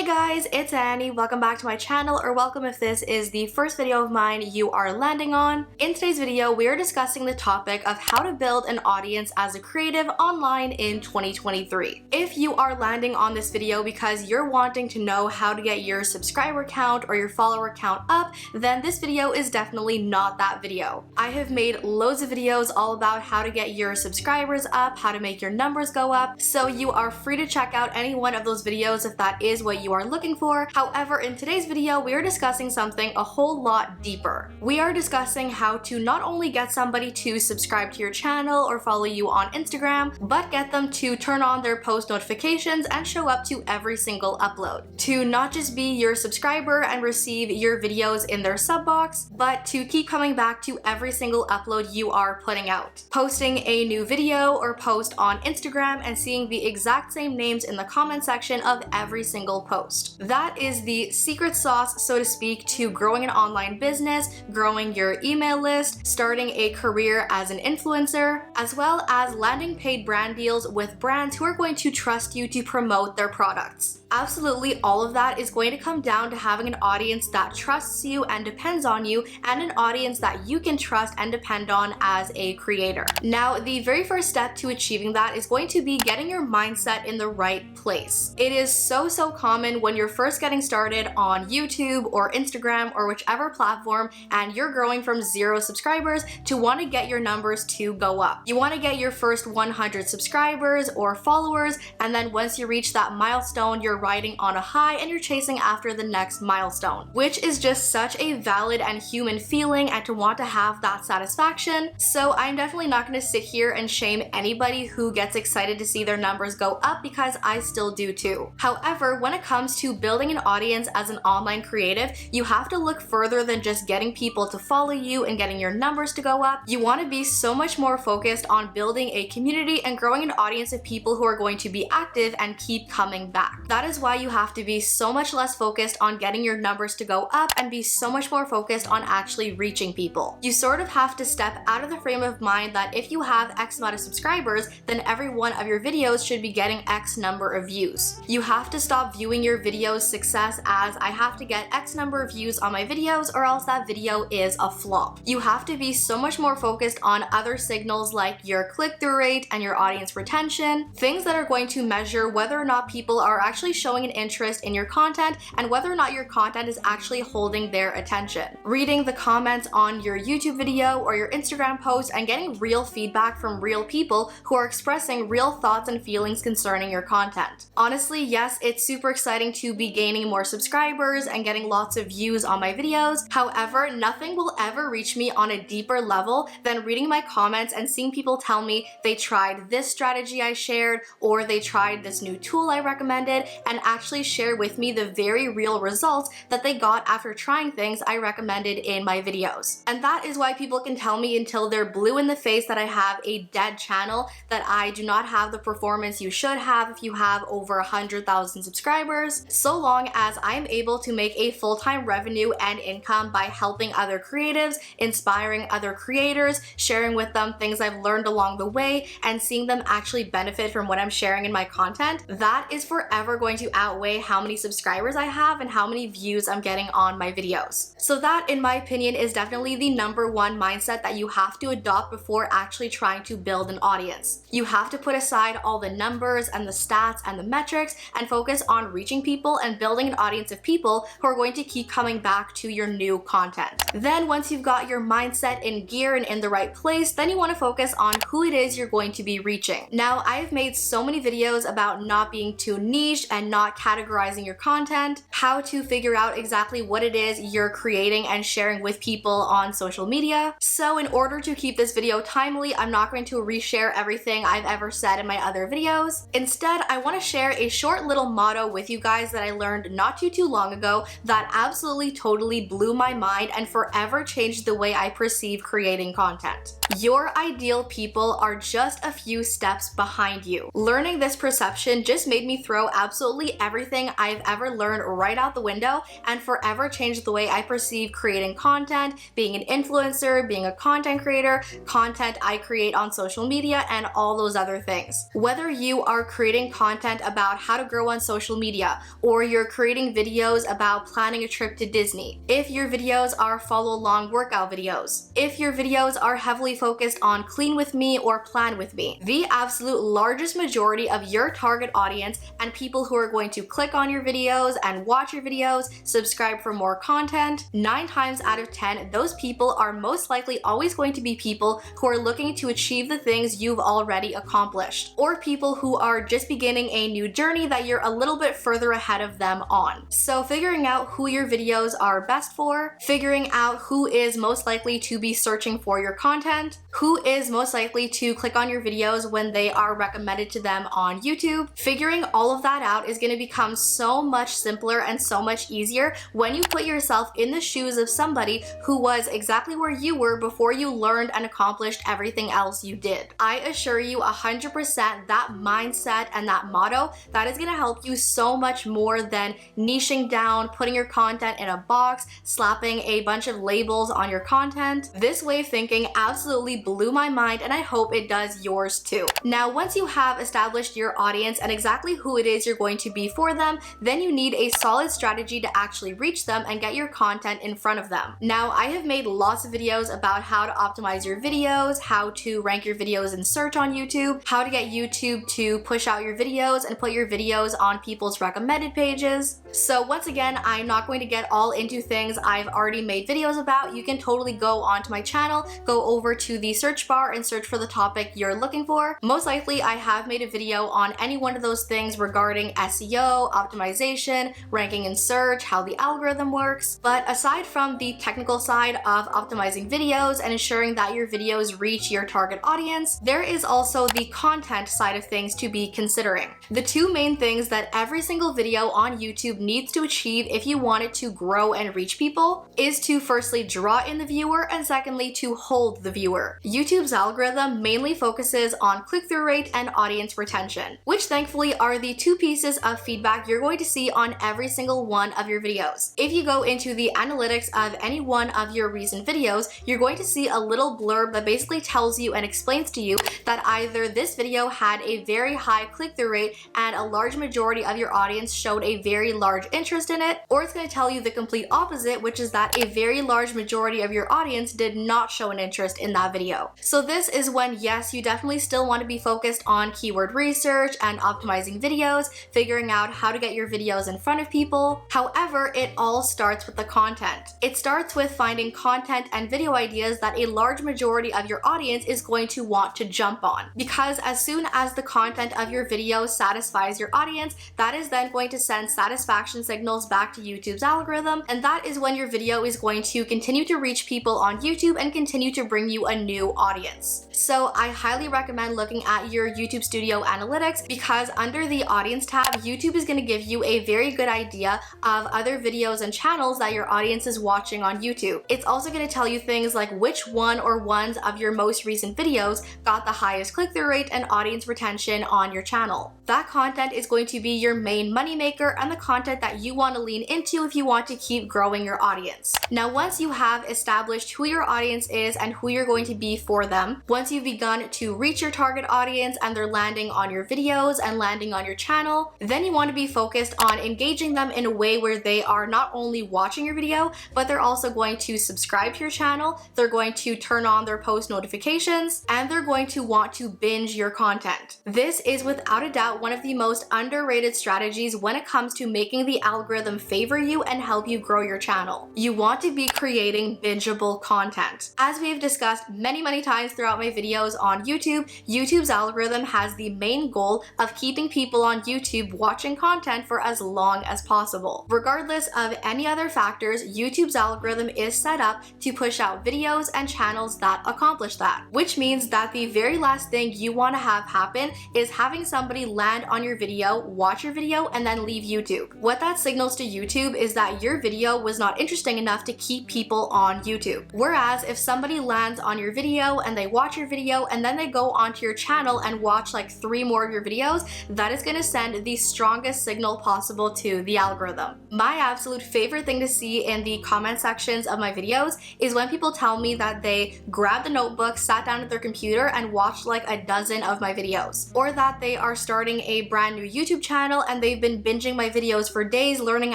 guys, it's Annie. Welcome back to my channel, or welcome if this is the first video of mine you are landing on. In today's video, we are discussing the topic of how to build an audience as a creative online in 2023. If you are landing on this video because you're wanting to know how to get your subscriber count or your follower count up, then this video is definitely not that video. I have made loads of videos all about how to get your subscribers up, how to make your numbers go up, so you are free to check out any one of those videos if that is what you are looking for. However, in today's video, we are discussing something a whole lot deeper. We are discussing how to not only get somebody to subscribe to your channel or follow you on Instagram, but get them to turn on their post notifications and show up to every single upload. To not just be your subscriber and receive your videos in their sub box, but to keep coming back to every single upload you are putting out. Posting a new video or post on Instagram and seeing the exact same names in the comment section of every single post. That is the secret sauce, so to speak, to growing an online business, growing your email list, starting a career as an influencer, as well as landing paid brand deals with brands who are going to trust you to promote their products. Absolutely all of that is going to come down to having an audience that trusts you and depends on you, and an audience that you can trust and depend on as a creator. Now, the very first step to achieving that is going to be getting your mindset in the right place. It is so common when you're first getting started on YouTube or Instagram or whichever platform and you're growing from 0 subscribers to want to get your numbers to go up. You want to get your first 100 subscribers or followers, and then once you reach that milestone, you're riding on a high and you're chasing after the next milestone, which is just such a valid and human feeling, and to want to have that satisfaction. So I'm definitely not going to sit here and shame anybody who gets excited to see their numbers go up, because I still do too. However, when it comes to building an audience as an online creative, you have to look further than just getting people to follow you and getting your numbers to go up. You want to be so much more focused on building a community and growing an audience of people who are going to be active and keep coming back. That is why you have to be so much less focused on getting your numbers to go up and be so much more focused on actually reaching people. You sort of have to step out of the frame of mind that if you have X amount of subscribers, then every one of your videos should be getting X number of views. You have to stop viewing your video's success as I have to get X number of views on my videos or else that video is a flop. You have to be so much more focused on other signals like your click-through rate and your audience retention, things that are going to measure whether or not people are actually showing an interest in your content and whether or not your content is actually holding their attention. Reading the comments on your YouTube video or your Instagram post and getting real feedback from real people who are expressing real thoughts and feelings concerning your content. Honestly, yes, it's super exciting to be gaining more subscribers and getting lots of views on my videos. However, nothing will ever reach me on a deeper level than reading my comments and seeing people tell me they tried this strategy I shared, or they tried this new tool I recommended, and actually share with me the very real results that they got after trying things I recommended in my videos. And that is why people can tell me until they're blue in the face that I have a dead channel, that I do not have the performance you should have if you have over 100,000 subscribers, so long as I'm able to make a full-time revenue and income by helping other creatives, inspiring other creators, sharing with them things I've learned along the way, and seeing them actually benefit from what I'm sharing in my content. That is forever going to outweigh how many subscribers I have and how many views I'm getting on my videos. So that, in my opinion, is definitely the number one mindset that you have to adopt before actually trying to build an audience. You have to put aside all the numbers and the stats and the metrics and focus on reaching people and building an audience of people who are going to keep coming back to your new content. Then once you've got your mindset in gear and in the right place, then you want to focus on who it is you're going to be reaching. Now, I've made so many videos about not being too niche and not categorizing your content, how to figure out exactly what it is you're creating and sharing with people on social media. So in order to keep this video timely, I'm not going to reshare everything I've ever said in my other videos. Instead, I want to share a short little motto with you guys that I learned not too long ago that absolutely totally blew my mind and forever changed the way I perceive creating content. Your ideal people are just a few steps behind you. Learning this perception just made me throw absolutely everything I've ever learned right out the window and forever changed the way I perceive creating content, being an influencer, being a content creator, content I create on social media, and all those other things. Whether you are creating content about how to grow on social media, yoga, or you're creating videos about planning a trip to Disney, if your videos are follow-along workout videos, if your videos are heavily focused on clean with me or plan with me. The absolute largest majority of your target audience and people who are going to click on your videos and watch your videos, subscribe for more content, 9 times out of 10, those people are most likely always going to be people who are looking to achieve the things you've already accomplished, or people who are just beginning a new journey that you're a little bit further ahead of them on. So figuring out who your videos are best for, figuring out who is most likely to be searching for your content, who is most likely to click on your videos when they are recommended to them on YouTube, figuring all of that out is going to become so much simpler and so much easier when you put yourself in the shoes of somebody who was exactly where you were before you learned and accomplished everything else you did. I assure you 100% that mindset and that motto, that is going to help you so much more than niching down, putting your content in a box, slapping a bunch of labels on your content. This way of thinking absolutely blew my mind, and I hope it does yours too. Now, once you have established your audience and exactly who it is you're going to be for them, then you need a solid strategy to actually reach them and get your content in front of them. Now, I have made lots of videos about how to optimize your videos, how to rank your videos in search on YouTube, how to get YouTube to push out your videos and put your videos on people's recommended pages. So once again, I'm not going to get all into things I've already made videos about. You can totally go onto my channel, go over to the search bar and search for the topic you're looking for. Most likely I have made a video on any one of those things regarding SEO, optimization, ranking in search, how the algorithm works. But aside from the technical side of optimizing videos and ensuring that your videos reach your target audience, there is also the content side of things to be considering. The two main things that every single video on YouTube needs to achieve if you want it to grow and reach people is to firstly draw in the viewer and secondly to hold the viewer. YouTube's algorithm mainly focuses on click-through rate and audience retention, which thankfully are the two pieces of feedback you're going to see on every single one of your videos. If you go into the analytics of any one of your recent videos, you're going to see a little blurb that basically tells you and explains to you that either this video had a very high click-through rate and a large majority of your audience showed a very large interest in it, or it's going to tell you the complete opposite, which is that a very large majority of your audience did not show an interest in that video. So this is when, yes, you definitely still want to be focused on keyword research and optimizing videos, figuring out how to get your videos in front of people. However, it all starts with the content. It starts with finding content and video ideas that a large majority of your audience is going to want to jump on. Because as soon as the content of your video satisfies your audience, that is then going to send satisfaction signals back to YouTube's algorithm, and that is when your video is going to continue to reach people on YouTube and continue to bring you a new audience. So I highly recommend looking at your YouTube Studio analytics, because under the audience tab, YouTube is going to give you a very good idea of other videos and channels that your audience is watching on YouTube. It's also going to tell you things like which one or ones of your most recent videos got the highest click-through rate and audience retention on your channel. That content is going to be your main moneymaker and the content that you want to lean into if you want to keep growing your audience. Now, once you have established who your audience is and who you're going to be for them, once you've begun to reach your target audience and they're landing on your videos and landing on your channel, then you want to be focused on engaging them in a way where they are not only watching your video, but they're also going to subscribe to your channel, they're going to turn on their post notifications, and they're going to want to binge your content. This is without a doubt one of the most underrated strategies when it comes to making the algorithm favor you and help you grow your channel. You want to be creating bingeable content. As we have discussed many times throughout my videos on YouTube, YouTube's algorithm has the main goal of keeping people on YouTube watching content for as long as possible. Regardless of any other factors, YouTube's algorithm is set up to push out videos and channels that accomplish that, which means that the very last thing you want to have happen is having somebody land on your video, watch your video, and then leave YouTube. What that signals to YouTube is that your video was not interesting enough to keep people on YouTube. Whereas if somebody lands on your video and they watch your video and then they go onto your channel and watch like 3 more of your videos, that is going to send the strongest signal possible to the algorithm. My absolute favorite thing to see in the comment sections of my videos is when people tell me that they grabbed a notebook, sat down at their computer, and watched like a dozen of my videos, or that they are starting a brand new YouTube channel and they've been binging my videos for days, learning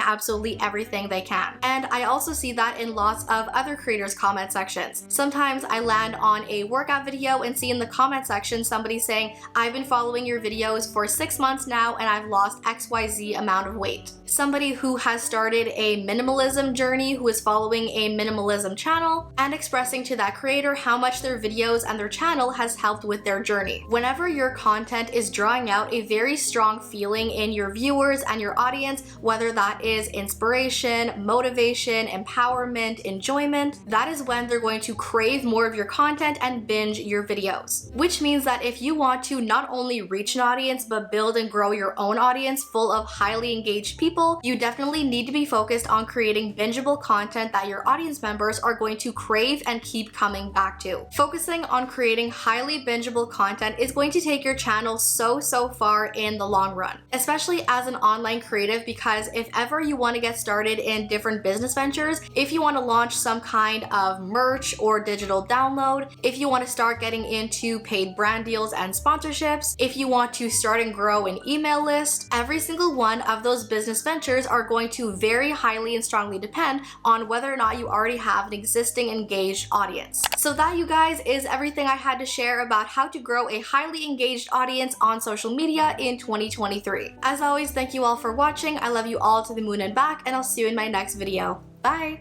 absolutely everything they can. And I also see that in lots of other creators' comment sections. Sometimes I land on a workout video and see in the comment section somebody saying, I've been following your videos for 6 months now and I've lost XYZ amount of weight. Somebody who has started a minimalism journey, who is following a minimalism channel, and expressing to that creator how much their videos and their channel has helped with their journey. Whenever your content is drawing out a very strong feeling in your viewers and your audience, whether that is inspiration, motivation, empowerment, enjoyment, that is when they're going to crave more of your content and binge your videos. Which means that if you want to not only reach an audience, but build and grow your own audience full of highly engaged people, you definitely need to be focused on creating bingeable content that your audience members are going to crave and keep coming back to. Focusing on creating highly bingeable content is going to take your channel so far in the long run, especially as an online creative, because if ever you want to get started in different business ventures, if you want to launch some kind of merch or digital download, if you want to start getting into paid brand deals and sponsorships, if you want to start and grow an email list, every single one of those business ventures are going to very highly and strongly depend on whether or not you already have an existing engaged audience. So that, you guys, is everything I had to share about how to grow a highly engaged audience on social media in 2023. As always, thank you all for watching. I love you all to the moon and back, and I'll see you in my next video. Bye!